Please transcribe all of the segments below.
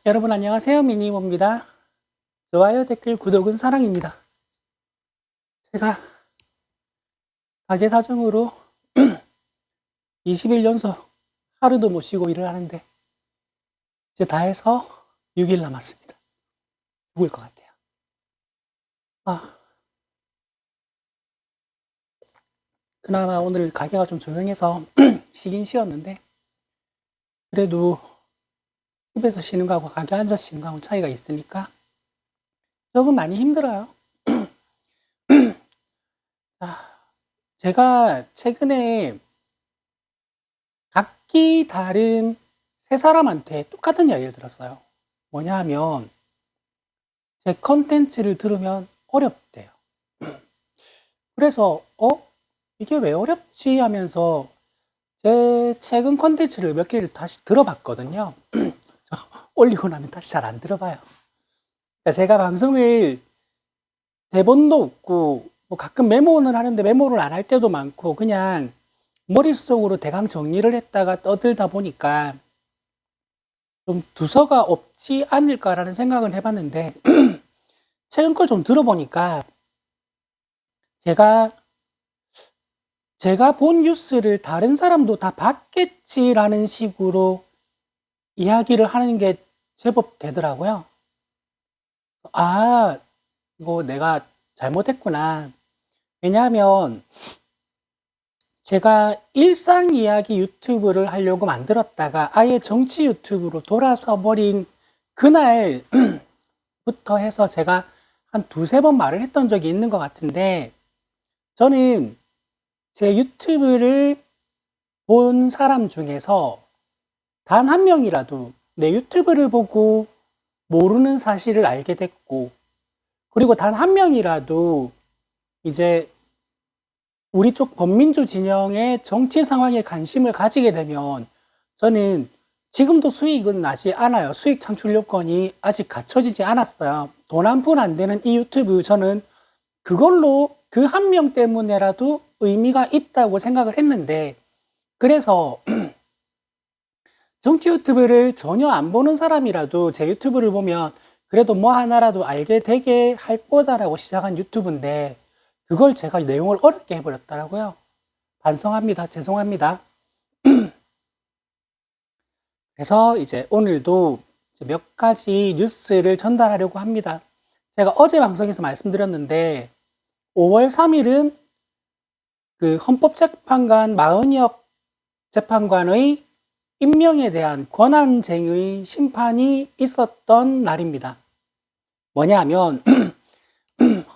여러분 안녕하세요. 미니모입니다. 좋아요, 댓글, 구독은 사랑입니다. 제가 가게 사정으로 20일 연속 하루도 못 쉬고 일을 하는데 이제 다 해서 6일 남았습니다. 죽을 것 같아요. 그나마 오늘 가게가 좀 조용해서 쉬긴 쉬었는데 그래도 집에서 쉬는 거하고 가게 앉아서 쉬는 거하고 차이가 있으니까 조금 많이 힘들어요. 제가 최근에 각기 다른 세 사람한테 똑같은 이야기를 들었어요. 뭐냐 하면 제 컨텐츠를 들으면 어렵대요. 그래서 이게 왜 어렵지 하면서 제 최근 컨텐츠를 몇 개를 다시 들어봤거든요. 올리고 나면 다시 잘 안 들어봐요. 그러니까 제가 방송을 대본도 없고 뭐 가끔 메모는 하는데 메모를 안 할 때도 많고 그냥 머릿속으로 대강 정리를 했다가 떠들다 보니까 좀 두서가 없지 않을까라는 생각을 해봤는데 최근 걸 좀 들어보니까 제가 본 뉴스를 다른 사람도 다 봤겠지라는 식으로 이야기를 하는 게 제법 되더라고요. 이거 내가 잘못했구나. 왜냐하면 제가 일상 이야기 유튜브를 하려고 만들었다가 아예 정치 유튜브로 돌아서 버린 그날부터 해서 제가 한 두세 번 말을 했던 적이 있는 것 같은데 저는 제 유튜브를 본 사람 중에서 단 한 명이라도 내 유튜브를 보고 모르는 사실을 알게 됐고 그리고 단 한 명이라도 이제 우리 쪽 범민주 진영의 정치 상황에 관심을 가지게 되면 저는 지금도 수익은 나지 않아요. 수익 창출 요건이 아직 갖춰지지 않았어요. 돈 한 푼 안 되는 이 유튜브 저는 그걸로 그 한 명 때문에라도 의미가 있다고 생각을 했는데 그래서 정치 유튜브를 전혀 안 보는 사람이라도 제 유튜브를 보면 그래도 뭐 하나라도 알게 되게 할 거다라고 시작한 유튜브인데 그걸 제가 내용을 어렵게 해버렸더라고요. 반성합니다. 죄송합니다. 그래서 이제 오늘도 몇 가지 뉴스를 전달하려고 합니다. 제가 어제 방송에서 말씀드렸는데 5월 3일은 그 헌법재판관 마은혁 재판관의 임명에 대한 권한쟁의 심판이 있었던 날입니다. 뭐냐 하면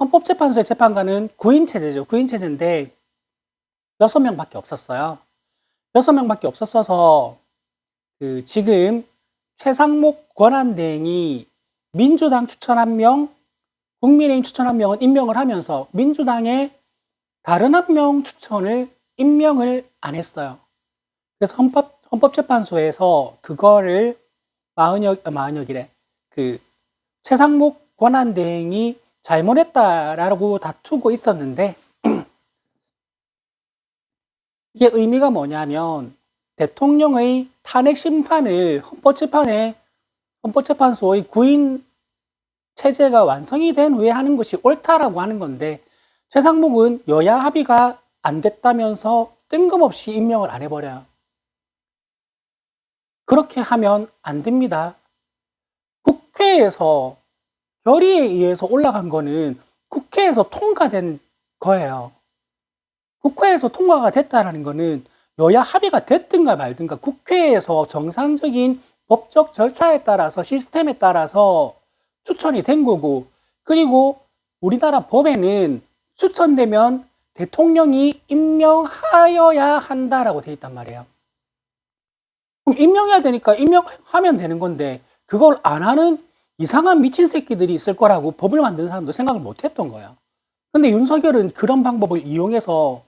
헌법재판소의 재판관은 9인 체제죠. 9인 체제인데 6명밖에 없었어요. 6명밖에 없었어서 지금 최상목 권한대행이 민주당 추천 1명, 국민의힘 추천 1명은 임명을 하면서 민주당의 다른 1명 추천을 임명을 안 했어요. 그래서 헌법재판소에서 그거를 최상목 권한대행이 잘못했다라고 다투고 있었는데 이게 의미가 뭐냐면 대통령의 탄핵 심판을 헌법재판소의 9인 체제가 완성이 된 후에 하는 것이 옳다라고 하는 건데 최상목은 여야 합의가 안 됐다면서 뜬금없이 임명을 안 해버려요. 그렇게 하면 안 됩니다. 국회에서 결의에 의해서 올라간 거는 국회에서 통과된 거예요. 국회에서 통과가 됐다는 거는 여야 합의가 됐든가 말든가 국회에서 정상적인 법적 절차에 따라서 시스템에 따라서 추천이 된 거고 그리고 우리나라 법에는 추천되면 대통령이 임명하여야 한다라고 돼 있단 말이에요. 그럼 임명해야 되니까 임명하면 되는 건데 그걸 안 하는 이상한 미친 새끼들이 있을 거라고 법을 만드는 사람도 생각을 못 했던 거예요. 근데 윤석열은 그런 방법을 이용해서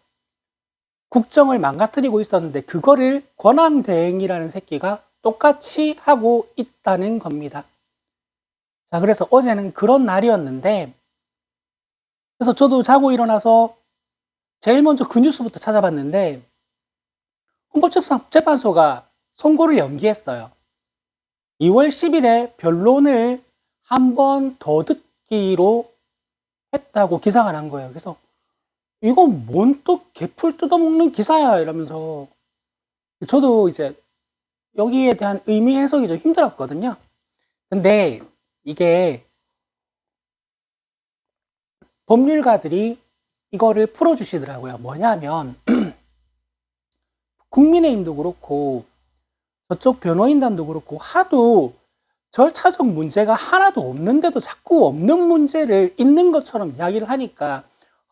국정을 망가뜨리고 있었는데 그거를 권한대행이라는 새끼가 똑같이 하고 있다는 겁니다. 자, 그래서 어제는 그런 날이었는데 그래서 저도 자고 일어나서 제일 먼저 그 뉴스부터 찾아봤는데 헌법재판소가 선고를 연기했어요. 2월 10일에 변론을 한 번 더 듣기로 했다고 기사가 난 거예요. 그래서 이거 뭔 또 개풀 뜯어먹는 기사야 이러면서 저도 이제 여기에 대한 의미 해석이 좀 힘들었거든요. 근데 이게 법률가들이 이거를 풀어주시더라고요. 뭐냐면 국민의힘도 그렇고 저쪽 변호인단도 그렇고 하도 절차적 문제가 하나도 없는데도 자꾸 없는 문제를 있는 것처럼 이야기를 하니까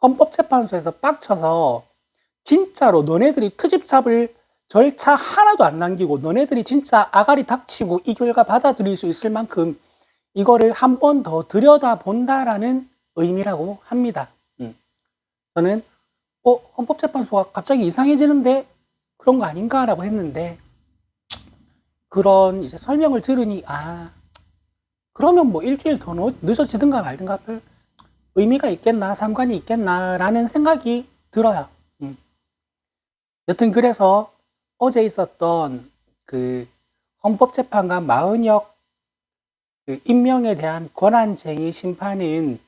헌법재판소에서 빡쳐서 진짜로 너네들이 트집 잡을 절차 하나도 안 남기고 너네들이 진짜 아가리 닥치고 이 결과 받아들일 수 있을 만큼 이거를 한 번 더 들여다본다라는 의미라고 합니다. 저는 헌법재판소가 갑자기 이상해지는데 그런 거 아닌가라고 했는데 그런 이제 설명을 들으니 그러면 뭐 일주일 더 늦어지든가 말든가 별 의미가 있겠나 상관이 있겠나라는 생각이 들어요. 여튼 그래서 어제 있었던 그 헌법재판관 마은혁 그 임명에 대한 권한쟁의 심판은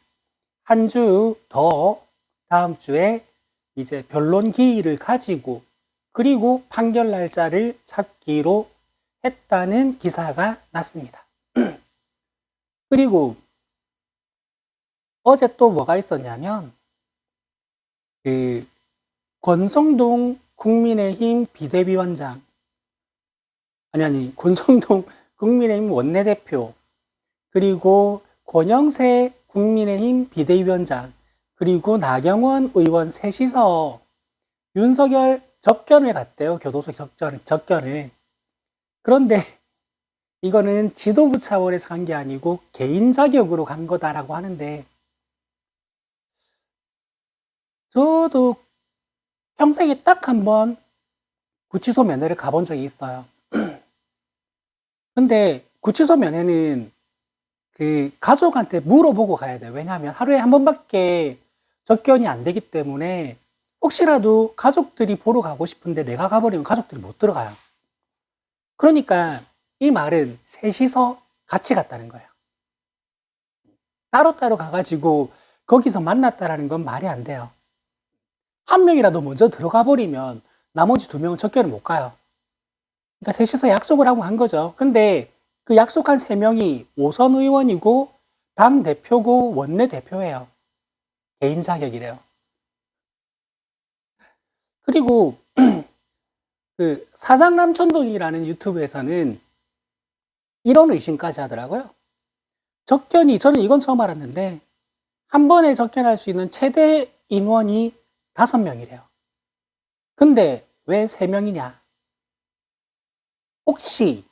한 주 더 다음 주에 이제 변론 기일을 가지고 그리고 판결 날짜를 잡기로 했다는 기사가 났습니다. 그리고 어제 또 뭐가 있었냐면 그 권성동 국민의힘 비대위원장 권성동 국민의힘 원내대표 그리고 권영세 국민의힘 비대위원장 그리고 나경원 의원 셋이서 윤석열 접견을 갔대요. 교도소 접견을. 그런데 이거는 지도부 차원에서 간 게 아니고 개인 자격으로 간 거다라고 하는데 저도 평생에 딱 한 번 구치소 면회를 가본 적이 있어요. 근데 구치소 면회는 그 가족한테 물어보고 가야 돼요. 왜냐하면 하루에 한 번밖에 접견이 안 되기 때문에 혹시라도 가족들이 보러 가고 싶은데 내가 가버리면 가족들이 못 들어가요. 그러니까 이 말은 셋이서 같이 갔다는 거예요. 따로따로 가가지고 거기서 만났다라는 건 말이 안 돼요. 한 명이라도 먼저 들어가 버리면 나머지 두 명은 접견을 못 가요. 그러니까 셋이서 약속을 하고 간 거죠. 근데 그 약속한 세 명이 오선 의원이고 당 대표고 원내 대표예요. 개인 자격이래요. 그리고 그 사장남천동이라는 유튜브에서는 이런 의심까지 하더라고요. 저는 이건 처음 알았는데 한 번에 접견할 수 있는 최대 인원이 5명이래요. 근데 왜 3명이냐? 혹시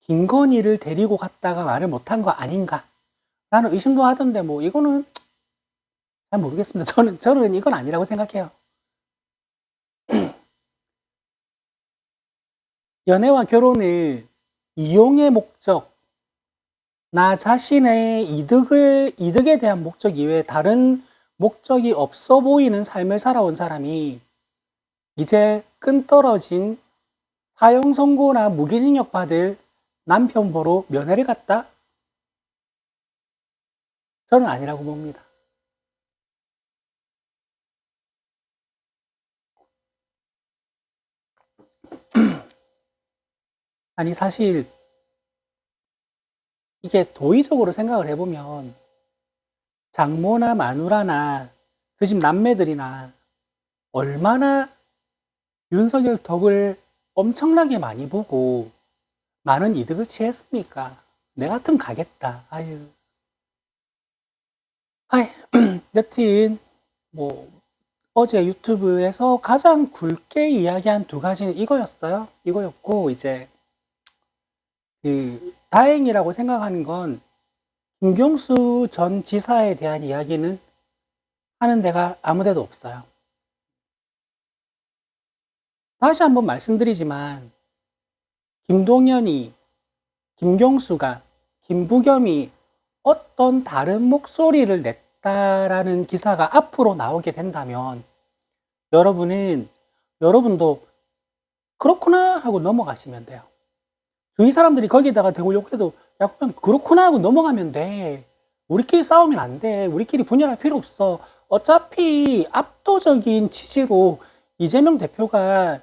김건희를 데리고 갔다가 말을 못한 거 아닌가? 라는 의심도 하던데 뭐 이거는 잘 모르겠습니다. 저는 이건 아니라고 생각해요. 연애와 결혼을 이용의 목적, 나 자신의 이득에 대한 목적 이외에 다른 목적이 없어 보이는 삶을 살아온 사람이 이제 끈떨어진 사형 선고나 무기징역 받을 남편 보러 면회를 갔다? 저는 아니라고 봅니다. 아니 사실 이게 도의적으로 생각을 해보면 장모나 마누라나 그 집 남매들이나 얼마나 윤석열 덕을 엄청나게 많이 보고 많은 이득을 취했습니까? 내 같으면 가겠다. 여튼 뭐 어제 유튜브에서 가장 굵게 이야기한 2가지는 이거였고 이제 그 다행이라고 생각하는 건 김경수 전 지사에 대한 이야기는 하는 데가 아무 데도 없어요. 다시 한번 말씀드리지만 김동연이, 김경수가, 김부겸이 어떤 다른 목소리를 냈다라는 기사가 앞으로 나오게 된다면 여러분도 그렇구나 하고 넘어가시면 돼요. 주위 사람들이 거기에다가 대고 해도 야 그냥 그렇구나 하고 넘어가면 돼. 우리끼리 싸우면 안 돼. 우리끼리 분열할 필요 없어. 어차피 압도적인 지지로 이재명 대표가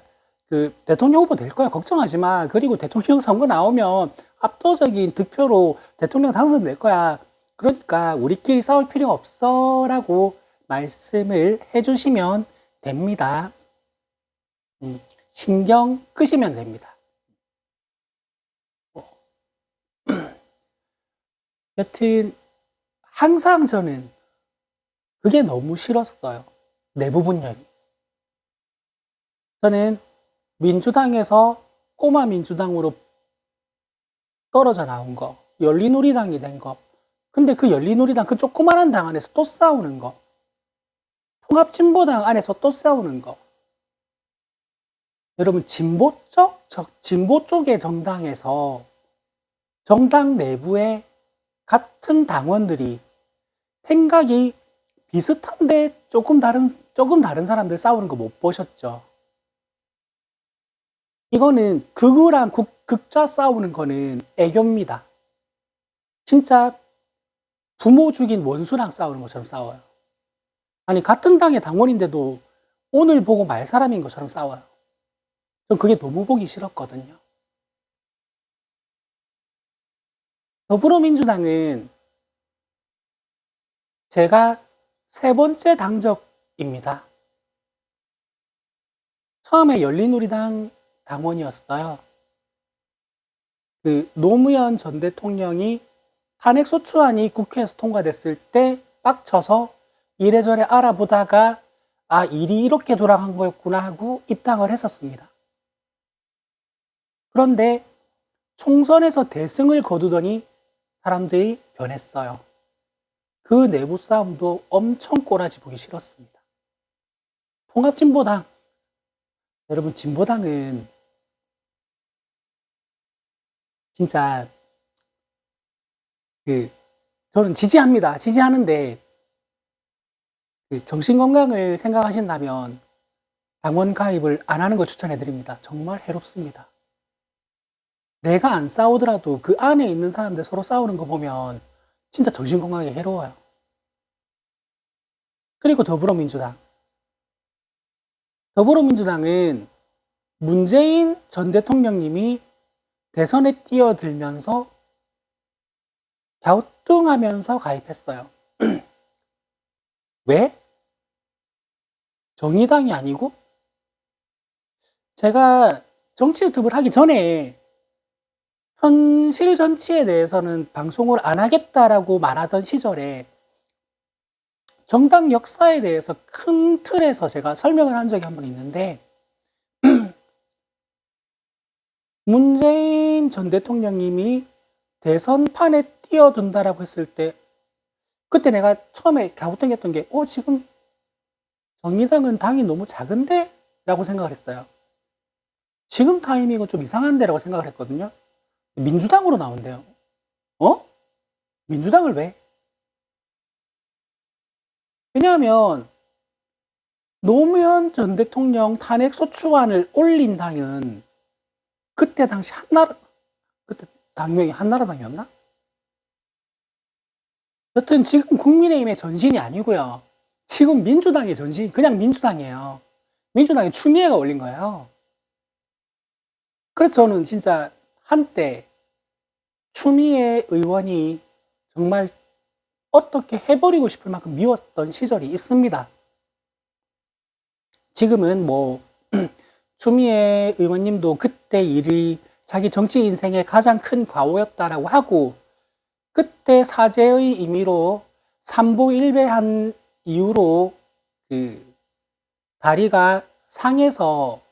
그 대통령 후보 될 거야. 걱정하지 마. 그리고 대통령 선거 나오면 압도적인 득표로 대통령 당선될 거야. 그러니까 우리끼리 싸울 필요 없어. 라고 말씀을 해주시면 됩니다. 신경 끄시면 됩니다. 여튼 항상 저는 그게 너무 싫었어요. 내부 분열이. 저는 민주당에서 꼬마 민주당으로 떨어져 나온 거, 열린우리당이 된 거. 근데 그 열린우리당 그 조그만한 당 안에서 또 싸우는 거. 통합진보당 안에서 또 싸우는 거. 여러분 진보 쪽의 정당에서 정당 내부에 같은 당원들이 생각이 비슷한데 조금 다른 사람들 싸우는 거 못 보셨죠? 이거는 극우랑 극좌 싸우는 거는 애교입니다. 진짜 부모 죽인 원수랑 싸우는 것처럼 싸워요. 아니 같은 당의 당원인데도 오늘 보고 말 사람인 것처럼 싸워요. 전 그게 너무 보기 싫었거든요. 더불어민주당은 제가 3번째 당적입니다. 처음에 열린우리당 당원이었어요. 그 노무현 전 대통령이 탄핵소추안이 국회에서 통과됐을 때 빡쳐서 이래저래 알아보다가 아 일이 이렇게 돌아간 거였구나 하고 입당을 했었습니다. 그런데 총선에서 대승을 거두더니 사람들이 변했어요. 그 내부 싸움도 엄청 꼬라지 보기 싫었습니다. 통합진보당, 여러분 진보당은 진짜 저는 지지합니다. 지지하는데 정신건강을 생각하신다면 당원 가입을 안 하는 걸 추천해드립니다. 정말 해롭습니다. 내가 안 싸우더라도 그 안에 있는 사람들 서로 싸우는 거 보면 진짜 정신건강에 해로워요. 그리고 더불어민주당은 문재인 전 대통령님이 대선에 뛰어들면서 갸우뚱하면서 가입했어요. 왜? 정의당이 아니고? 제가 정치 유튜브를 하기 전에 현실 정치에 대해서는 방송을 안 하겠다라고 말하던 시절에 정당 역사에 대해서 큰 틀에서 제가 설명을 한 적이 한 번 있는데 문재인 전 대통령님이 대선판에 뛰어든다라고 했을 때 그때 내가 처음에 갸우뚱했던 게 지금 정의당은 당이 너무 작은데? 라고 생각을 했어요. 지금 타이밍은 좀 이상한데? 라고 생각을 했거든요. 민주당으로 나온대요. 민주당을 왜? 왜냐하면 노무현 전 대통령 탄핵소추안을 올린 당은 그때 당시 그때 당명이 한나라당이었나? 여튼 지금 국민의힘의 전신이 아니고요. 지금 민주당의 전신, 그냥 민주당이에요. 민주당에 추미애가 올린 거예요. 그래서 저는 진짜 한때 추미애 의원이 정말 어떻게 해버리고 싶을 만큼 미웠던 시절이 있습니다. 지금은 뭐 추미애 의원님도 그때 일이 자기 정치 인생의 가장 큰 과오였다라고 하고 그때 사죄의 의미로 삼보일배한 이후로 다리가 상해서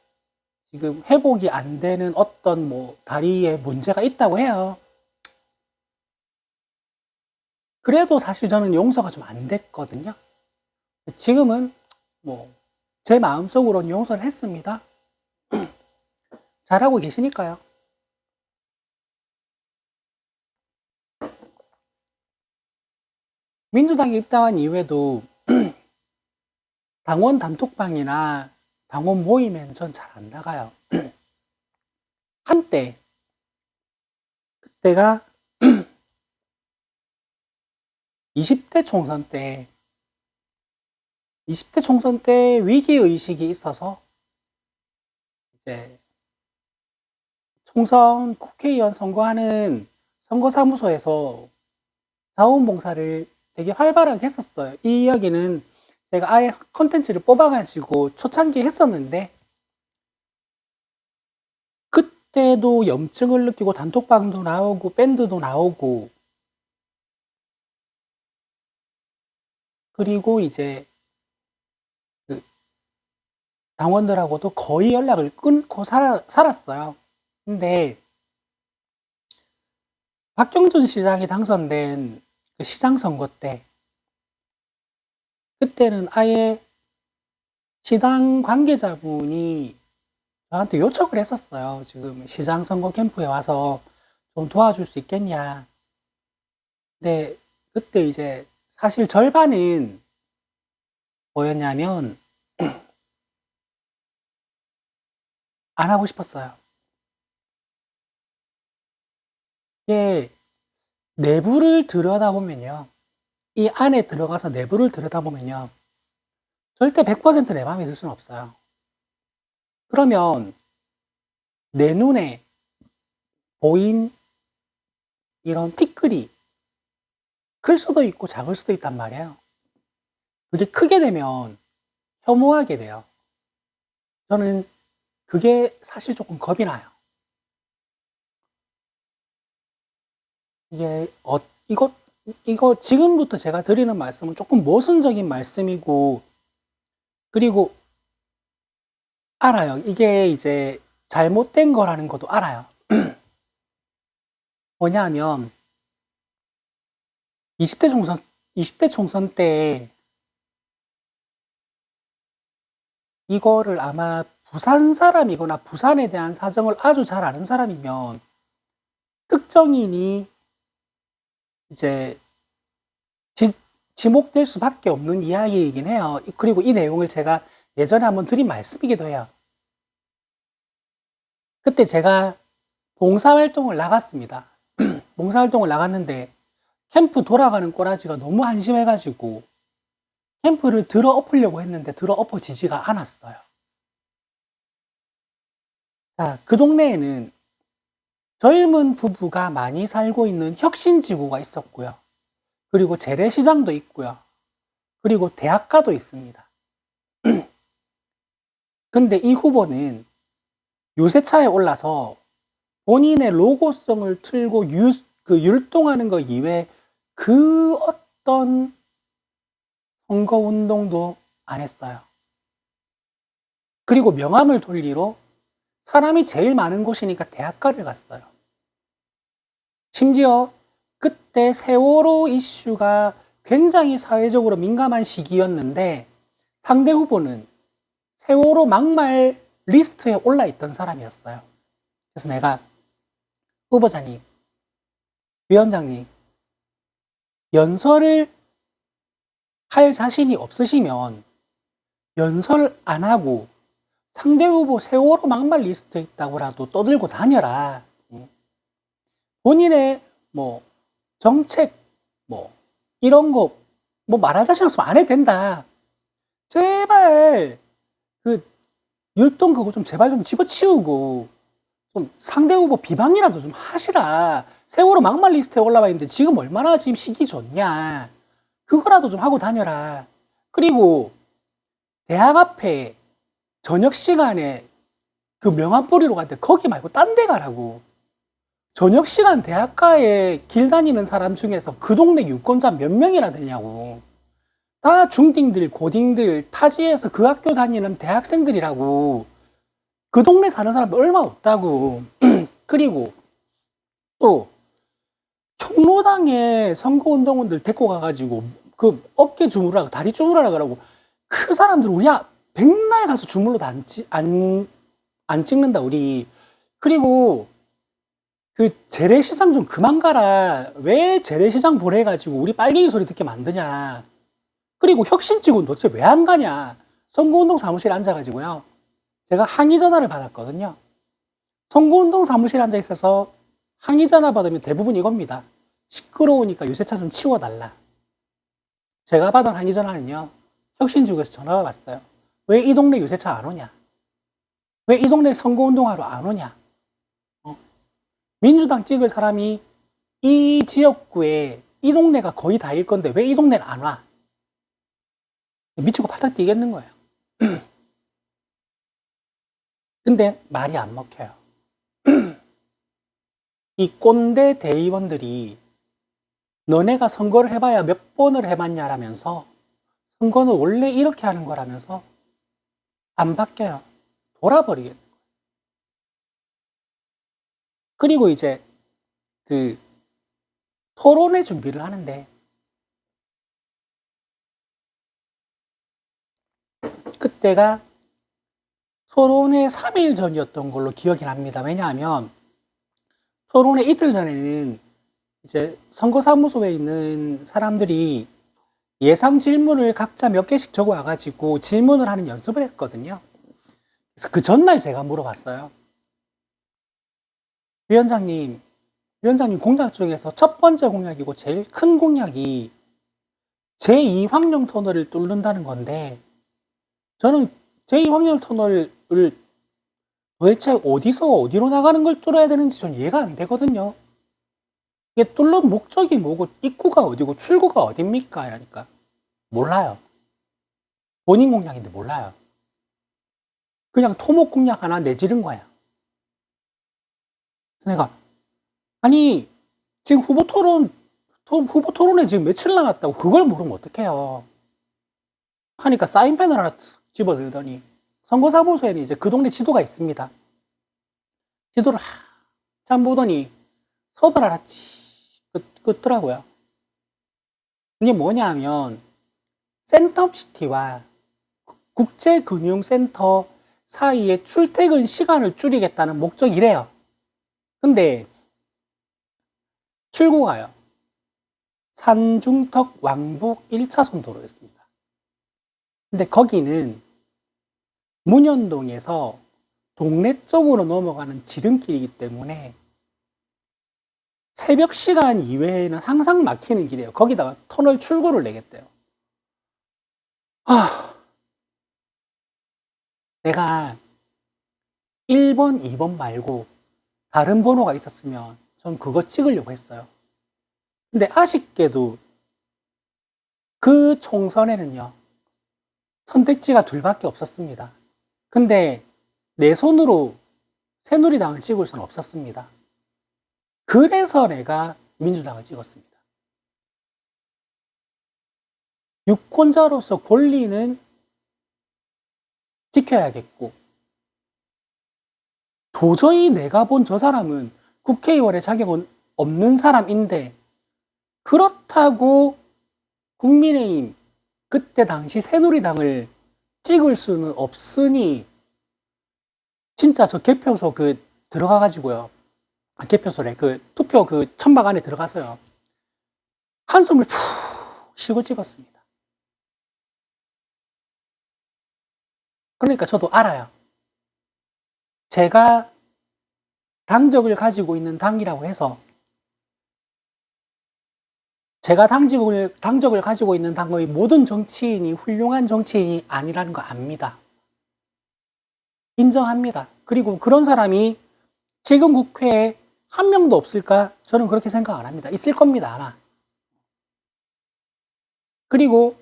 지금 회복이 안 되는 어떤 다리에 문제가 있다고 해요. 그래도 사실 저는 용서가 좀 안 됐거든요. 지금은 제 마음속으로는 용서를 했습니다. 잘하고 계시니까요. 민주당에 입당한 이후에도 당원 단톡방이나 당원 모임에는 전 잘 안 나가요. 한때 그때가 20대 총선 때, 20대 총선 때 위기의식이 있어서 이제 총선 국회의원 선거하는 선거사무소에서 자원봉사를 되게 활발하게 했었어요. 이 이야기는 제가 아예 컨텐츠를 뽑아가지고 초창기에 했었는데, 그때도 염증을 느끼고 단톡방도 나오고 밴드도 나오고, 그리고 이제 그 당원들하고도 거의 연락을 끊고 살았어요. 근데 박경준 시장이 당선된 그 시장 선거 때, 그때는 아예 시당 관계자분이 저한테 요청을 했었어요. 지금 시장 선거 캠프에 와서 좀 도와줄 수 있겠냐. 근데 그때 이제 사실 절반은 뭐였냐면 안 하고 싶었어요. 이게 내부를 들여다보면요. 이 안에 들어가서 내부를 들여다보면요. 절대 100% 내 마음에 들 수는 없어요. 그러면 내 눈에 보인 이런 티끌이 클 수도 있고 작을 수도 있단 말이에요. 그게 크게 되면 혐오하게 돼요. 저는 그게 사실 조금 겁이 나요. 이게 이거 지금부터 제가 드리는 말씀은 조금 모순적인 말씀이고, 그리고 알아요. 이게 이제 잘못된 거라는 것도 알아요. 뭐냐면 20대 총선 때 이거를 아마 부산 사람이거나 부산에 대한 사정을 아주 잘 아는 사람이면 특정인이 이제 지목될 수밖에 없는 이야기이긴 해요. 그리고 이 내용을 제가 예전에 한번 드린 말씀이기도 해요. 그때 제가 봉사활동을 나갔습니다. 봉사활동을 나갔는데 캠프 돌아가는 꼬라지가 너무 한심해가지고 캠프를 들어 엎으려고 했는데 들어 엎어지지가 않았어요. 자, 그 동네에는 젊은 부부가 많이 살고 있는 혁신지구가 있었고요. 그리고 재래시장도 있고요. 그리고 대학가도 있습니다. 근데 이 후보는 유세차에 올라서 본인의 로고성을 틀고 율동하는 것 이외에 그 어떤 선거운동도 안 했어요. 그리고 명함을 돌리러 사람이 제일 많은 곳이니까 대학가를 갔어요. 심지어 그때 세월호 이슈가 굉장히 사회적으로 민감한 시기였는데 상대 후보는 세월호 막말 리스트에 올라있던 사람이었어요. 그래서 내가 후보자님, 위원장님, 연설을 할 자신이 없으시면 연설 안 하고 상대 후보 세월호 막말 리스트에 있다고라도 떠들고 다녀라. 본인의 뭐 정책 뭐 이런 거 뭐 말할 자신 없으면 안 해도 된다. 제발 그 율동 그거 좀 제발 좀 집어치우고 좀 상대 후보 비방이라도 좀 하시라. 세월호 막말 리스트에 올라와 있는데 지금 얼마나 지금 시기 좋냐. 그거라도 좀 하고 다녀라. 그리고 대학 앞에 저녁 시간에 그 명함 뿌리러 갈 때 거기 말고 딴 데 가라고. 저녁 시간 대학가에 길 다니는 사람 중에서 그 동네 유권자 몇 명이나 되냐고. 다 중딩들, 고딩들, 타지에서 그 학교 다니는 대학생들이라고. 그 동네 사는 사람 얼마 없다고. 그리고 또 경로당에 선거운동원들 데리고 가가지고 그 어깨 주물라고 다리 주물라고 그러고 그 사람들 우리 백날 가서 주물러도 안 찍는다 우리. 그리고 그 재래시장 좀 그만 가라. 왜 재래시장 보내가지고 우리 빨갱이 소리 듣게 만드냐. 그리고 혁신지구는 도대체 왜 안 가냐. 선거운동 사무실에 앉아가지고요. 제가 항의 전화를 받았거든요. 선거운동 사무실에 앉아 있어서 항의 전화 받으면 대부분 이겁니다. 시끄러우니까 유세차 좀 치워달라. 제가 받은 항의 전화는요, 혁신지구에서 전화가 왔어요. 왜 이 동네 유세차 안 오냐? 왜 이 동네 선거운동하러 안 오냐? 민주당 찍을 사람이 이 지역구에 이 동네가 거의 다일 건데 왜 이 동네는 안 와? 미치고 팔딱 뛰겠는 거예요. 근데 말이 안 먹혀요. 이 꼰대 대의원들이 너네가 선거를 해봐야 몇 번을 해봤냐라면서 선거는 원래 이렇게 하는 거라면서 안 바뀌어요. 돌아버리겠는 거예요. 그리고 이제 그 토론회 준비를 하는데 그때가 토론회 3일 전이었던 걸로 기억이 납니다. 왜냐하면 토론회 이틀 전에는 이제 선거사무소에 있는 사람들이 예상 질문을 각자 몇 개씩 적어 와가지고 질문을 하는 연습을 했거든요. 그래서 그 전날 제가 물어봤어요. 위원장님 공약 중에서 첫 번째 공약이고 제일 큰 공약이 제2환경 터널을 뚫는다는 건데 저는 제2환경 터널을 도대체 어디서 어디로 나가는 걸 뚫어야 되는지 전 이해가 안 되거든요. 이게 뚫는 목적이 뭐고 입구가 어디고 출구가 어딥니까? 이러니까 몰라요. 본인 공약인데 몰라요. 그냥 토목 공약 하나 내지른 거야. 그래서 내가 아니 지금 후보 토론에 지금 며칠 남았다고 그걸 모르면 어떡해요. 하니까 사인펜을 하나 집어들더니 선거사무소에는 이제 그 동네 지도가 있습니다. 지도를 한참 보더니 서들 하나 끄더라고요. 그게 뭐냐면 센텀시티와 국제금융센터 사이에 출퇴근 시간을 줄이겠다는 목적이래요. 근데 출구가요. 산중턱 왕복 1차선 도로였습니다. 근데 거기는 문현동에서 동래 쪽으로 넘어가는 지름길이기 때문에 새벽 시간 이외에는 항상 막히는 길이에요. 거기다가 터널 출구를 내겠대요. 내가 1번, 2번 말고 다른 번호가 있었으면 전 그거 찍으려고 했어요. 근데 아쉽게도 그 총선에는요, 선택지가 둘밖에 없었습니다. 근데 내 손으로 새누리당을 찍을 수는 없었습니다. 그래서 내가 민주당을 찍었습니다. 유권자로서 권리는 지켜야겠고, 도저히 내가 본 저 사람은 국회의원의 자격은 없는 사람인데, 그렇다고 국민의힘, 그때 당시 새누리당을 찍을 수는 없으니, 진짜 저 개표소 들어가가지고요. 개표소래. 투표 천막 안에 들어가서요. 한숨을 푹 쉬고 찍었습니다. 그러니까 저도 알아요. 제가 당적을 가지고 있는 당이라고 해서 제가 당적을 가지고 있는 당의 모든 정치인이 훌륭한 정치인이 아니라는 거 압니다. 인정합니다. 그리고 그런 사람이 지금 국회에 한 명도 없을까? 저는 그렇게 생각 안 합니다. 있을 겁니다, 아마. 그리고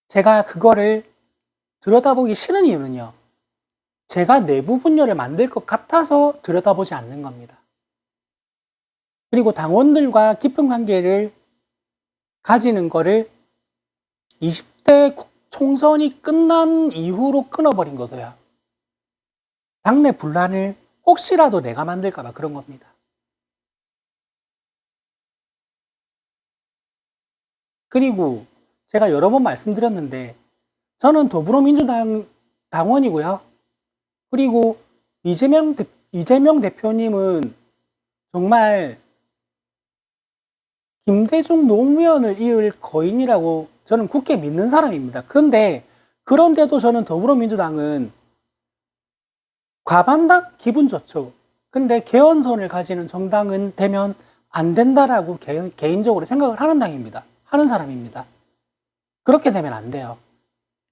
제가 그거를 들여다보기 싫은 이유는요. 제가 내부 분열을 만들 것 같아서 들여다보지 않는 겁니다. 그리고 당원들과 깊은 관계를 가지는 거를 20대 총선이 끝난 이후로 끊어버린 거고요. 당내 분란을 혹시라도 내가 만들까 봐 그런 겁니다. 그리고 제가 여러 번 말씀드렸는데 저는 더불어민주당 당원이고요. 그리고 이재명 대표님은 정말 김대중 노무현을 이을 거인이라고 저는 굳게 믿는 사람입니다. 그런데도 저는 더불어민주당은 과반당 기분 좋죠. 근데 개헌선을 가지는 정당은 되면 안 된다라고 개인적으로 생각을 하는 당입니다. 하는 사람입니다. 그렇게 되면 안 돼요.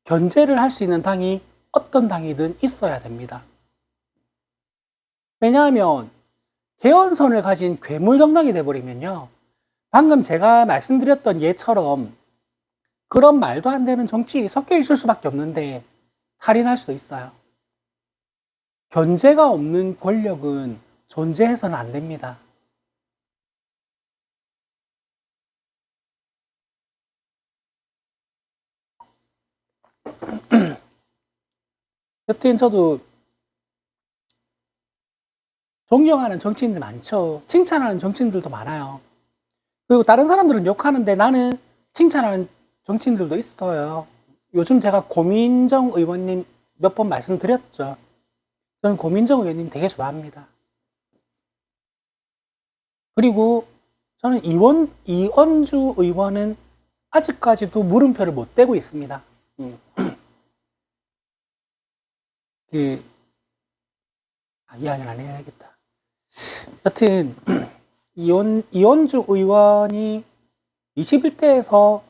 견제를 할 수 있는 당이 어떤 당이든 있어야 됩니다. 왜냐하면 개헌선을 가진 괴물 정당이 돼버리면요. 방금 제가 말씀드렸던 예처럼 그런 말도 안 되는 정치인이 섞여 있을 수밖에 없는데 탈인할 수도 있어요. 견제가 없는 권력은 존재해서는 안 됩니다. 여튼 저도 존경하는 정치인들 많죠. 칭찬하는 정치인들도 많아요. 그리고 다른 사람들은 욕하는데 나는 칭찬하는 정치인들도 있어요. 요즘 제가 고민정 의원님 몇 번 말씀드렸죠. 저는 고민정 의원님 되게 좋아합니다. 그리고 저는 이원주 의원은 아직까지도 물음표를 못 떼고 있습니다. 이야기는 안 해야겠다. 여튼 이원주 의원이 21대에서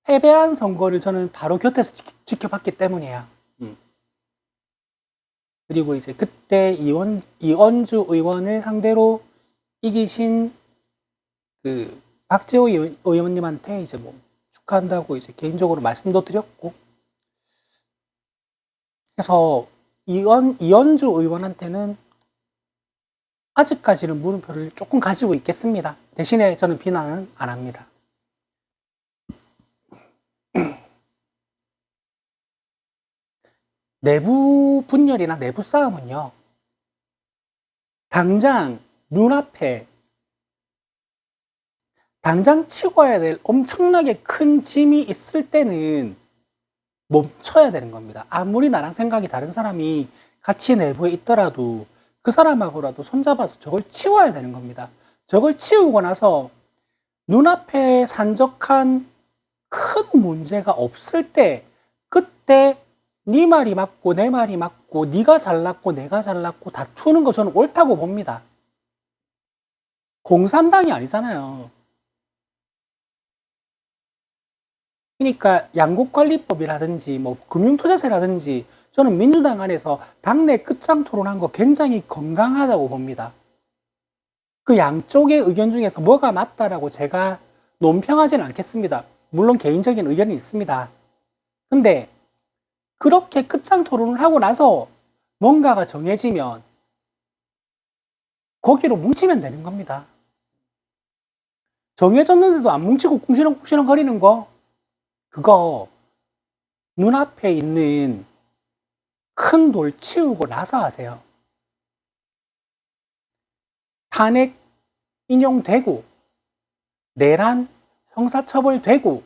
패배한 선거를 저는 바로 곁에서 지켜봤기 때문이에요. 그리고 이제 그때 이원주 의원을 상대로 이기신 그 박지호 의원님한테 이제 뭐 축하한다고 이제 개인적으로 말씀도 드렸고, 그래서 이원주 의원한테는 아직까지는 물음표를 조금 가지고 있겠습니다. 대신에 저는 비난은 안 합니다. 내부 분열이나 내부 싸움은요, 당장 눈앞에 당장 치워야 될 엄청나게 큰 짐이 있을 때는 멈춰야 되는 겁니다. 아무리 나랑 생각이 다른 사람이 같이 내부에 있더라도 그 사람하고라도 손잡아서 저걸 치워야 되는 겁니다. 저걸 치우고 나서 눈앞에 산적한 큰 문제가 없을 때, 그때 네 말이 맞고 내 말이 맞고 네가 잘났고 내가 잘났고 다투는 거 저는 옳다고 봅니다. 공산당이 아니잖아요. 그러니까 양국관리법이라든지 뭐 금융투자세라든지 저는 민주당 안에서 당내 끝장 토론한 거 굉장히 건강하다고 봅니다. 그 양쪽의 의견 중에서 뭐가 맞다라고 제가 논평하지는 않겠습니다. 물론 개인적인 의견이 있습니다. 근데 그렇게 끝장 토론을 하고 나서 뭔가가 정해지면 거기로 뭉치면 되는 겁니다. 정해졌는데도 안 뭉치고 꿍시렁꿍시렁 거리는 거, 그거 눈앞에 있는 큰 돌 치우고 나서 하세요. 탄핵 인용되고 내란 형사처벌되고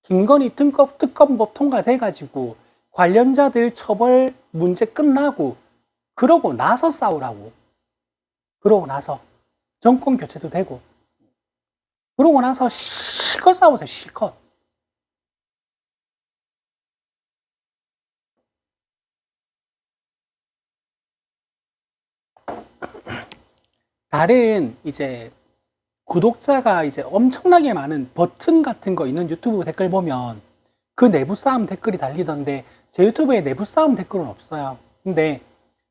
김건희 특검법 통과돼가지고 관련자들 처벌 문제 끝나고 그러고 나서 싸우라고. 그러고 나서 정권 교체도 되고 그러고 나서 실컷 싸우세요. 실컷. 다른 이제 구독자가 이제 엄청나게 많은 버튼 같은 거 있는 유튜브 댓글 보면 그 내부 싸움 댓글이 달리던데 제 유튜브에 내부 싸움 댓글은 없어요. 근데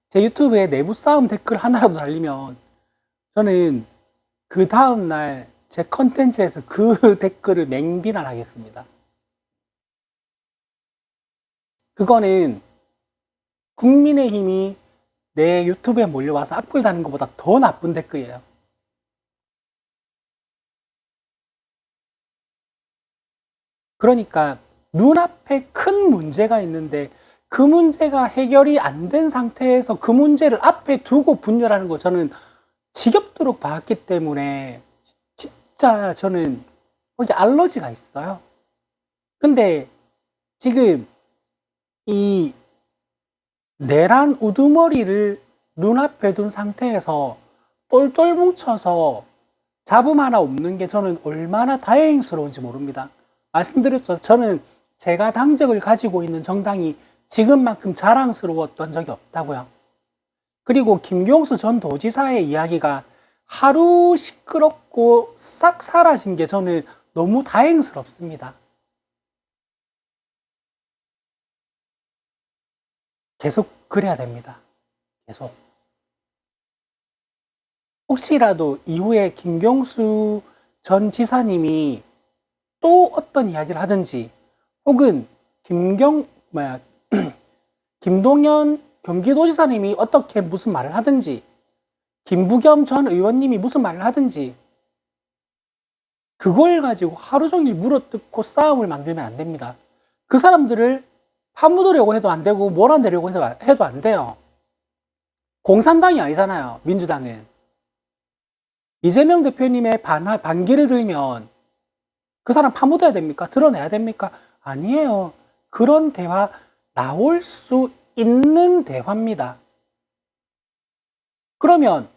제 유튜브에 내부 싸움 댓글 하나라도 달리면 저는 그 다음날 제 컨텐츠에서 그 댓글을 맹비난하겠습니다. 그거는 국민의힘이 내 유튜브에 몰려와서 악플 다는 것보다 더 나쁜 댓글이에요. 그러니까 눈앞에 큰 문제가 있는데 그 문제가 해결이 안 된 상태에서 그 문제를 앞에 두고 분열하는 거 저는 지겹도록 봤기 때문에 진짜 저는 거기 알러지가 있어요. 근데 지금 이 내란 우두머리를 눈앞에 둔 상태에서 똘똘 뭉쳐서 잡음 하나 없는 게 저는 얼마나 다행스러운지 모릅니다. 말씀드렸죠. 저는 제가 당적을 가지고 있는 정당이 지금만큼 자랑스러웠던 적이 없다고요. 그리고 김경수 전 도지사의 이야기가 하루 시끄럽고 싹 사라진 게 저는 너무 다행스럽습니다. 계속 그래야 됩니다. 계속. 혹시라도 이후에 김경수 전 지사님이 또 어떤 이야기를 하든지, 혹은 김동연 경기도지사님이 어떻게 무슨 말을 하든지, 김부겸 전 의원님이 무슨 말을 하든지, 그걸 가지고 하루 종일 물어뜯고 싸움을 만들면 안 됩니다. 그 사람들을 파묻으려고 해도 안 되고 몰아내려고 해도 안 돼요. 공산당이 아니잖아요, 민주당은. 이재명 대표님의 반기를 들면 그 사람 파묻어야 됩니까? 드러내야 됩니까? 아니에요. 그런 대화 나올 수 있는 대화입니다. 그러면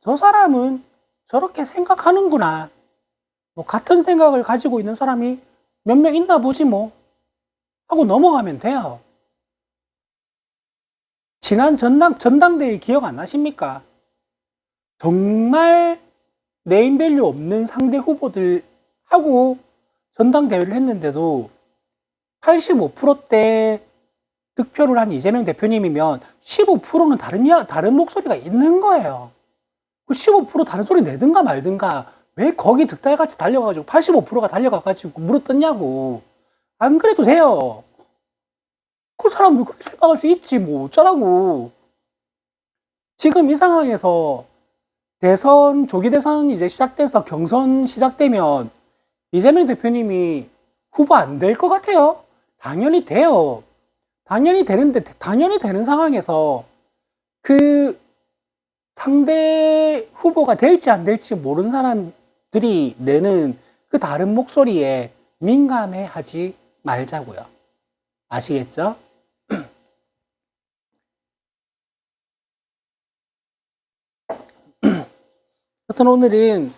저 사람은 저렇게 생각하는구나. 뭐 같은 생각을 가지고 있는 사람이 몇 명 있나 보지 뭐 하고 넘어가면 돼요. 지난 전당대회 기억 안 나십니까? 정말 네임밸류 없는 상대 후보들하고 전당대회를 했는데도 85%대 득표를 한 이재명 대표님이면 15%는 다른 목소리가 있는 거예요. 그 15% 다른 소리 내든가 말든가 왜 거기 득달같이 달려가지고 85%가 달려가가지고 물어뜯냐고. 안 그래도 돼요. 그 사람 왜 그렇게 생각할 수 있지 뭐 어쩌라고. 지금 이 상황에서 조기 대선 이제 시작돼서 경선 시작되면 이재명 대표님이 후보 안 될 것 같아요? 당연히 돼요. 당연히 되는 상황에서 그 상대 후보가 될지 안 될지 모르는 사람들이 내는 그 다른 목소리에 민감해 하지 말자고요. 아시겠죠? 하여튼 오늘은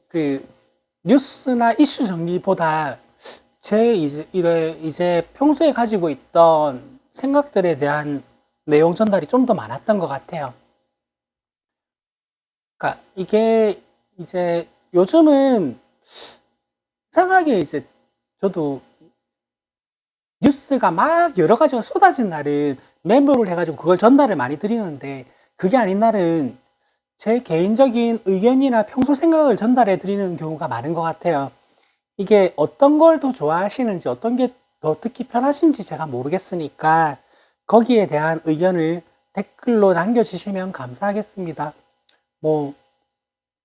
그 뉴스나 이슈 정리보다 제 이제 평소에 가지고 있던 생각들에 대한 내용 전달이 좀 더 많았던 것 같아요. 그러니까 이게 이제 요즘은 이상하게 이제 저도 뉴스가 막 여러 가지가 쏟아진 날은 메모를 해가지고 그걸 전달을 많이 드리는데, 그게 아닌 날은 제 개인적인 의견이나 평소 생각을 전달해 드리는 경우가 많은 것 같아요. 이게 어떤 걸 더 좋아하시는지, 어떤 게 더 듣기 편하신지 제가 모르겠으니까 거기에 대한 의견을 댓글로 남겨주시면 감사하겠습니다. 뭐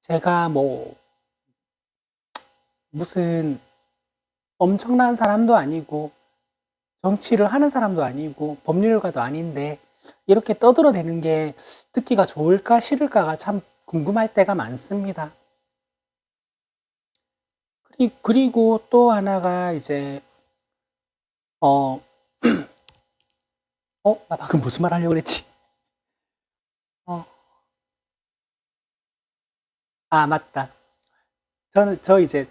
제가 무슨 엄청난 사람도 아니고 정치를 하는 사람도 아니고 법률가도 아닌데 이렇게 떠들어대는 게 듣기가 좋을까 싫을까가 참 궁금할 때가 많습니다. 그리고 또 하나가 이제 나 방금 무슨 말 하려고 그랬지? 맞다. 저 이제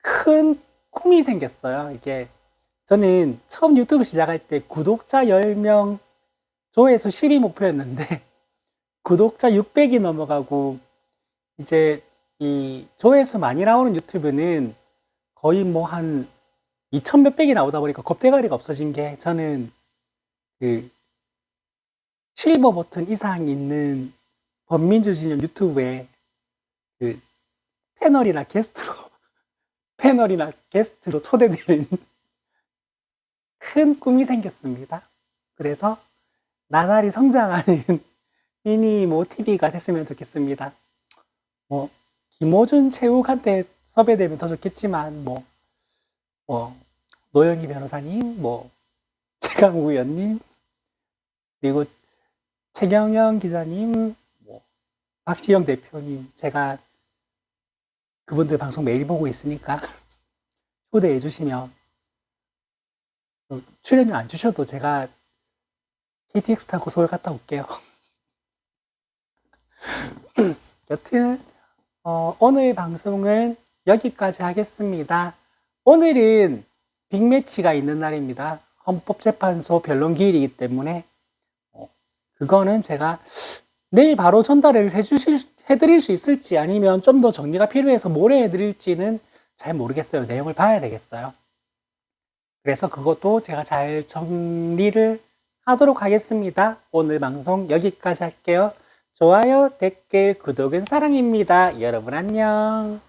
큰 꿈이 생겼어요. 이게 저는 처음 유튜브 시작할 때 구독자 10명, 조회수 10이 목표였는데 구독자 600이 넘어가고, 이제 이 조회수 많이 나오는 유튜브는 거의 뭐 한 2천 몇백이 나오다 보니까 겁대가리가 없어진 게, 저는 그 실버 버튼 이상 있는 범민주 진영 유튜브에 그 패널이나 게스트로 초대되는 큰 꿈이 생겼습니다. 그래서 나날이 성장하는 미니 TV가 됐으면 좋겠습니다. 김호준 체육한테 섭외되면 더 좋겠지만, 노영희 변호사님, 최강우 의원님, 그리고 최경영 기자님, 박지영 대표님, 제가 그분들 방송 매일 보고 있으니까 초대해 주시면, 출연료 안 주셔도 제가 KTX 타고 서울 갔다 올게요. 여튼 오늘 방송은 여기까지 하겠습니다. 오늘은 빅매치가 있는 날입니다. 헌법재판소 변론기일이기 때문에 그거는 제가 내일 바로 전달을 해드릴 수 있을지 아니면 좀 더 정리가 필요해서 모레 해드릴지는 잘 모르겠어요. 내용을 봐야 되겠어요. 그래서 그것도 제가 잘 정리를 하도록 하겠습니다. 오늘 방송 여기까지 할게요. 좋아요, 댓글, 구독은 사랑입니다. 여러분 안녕.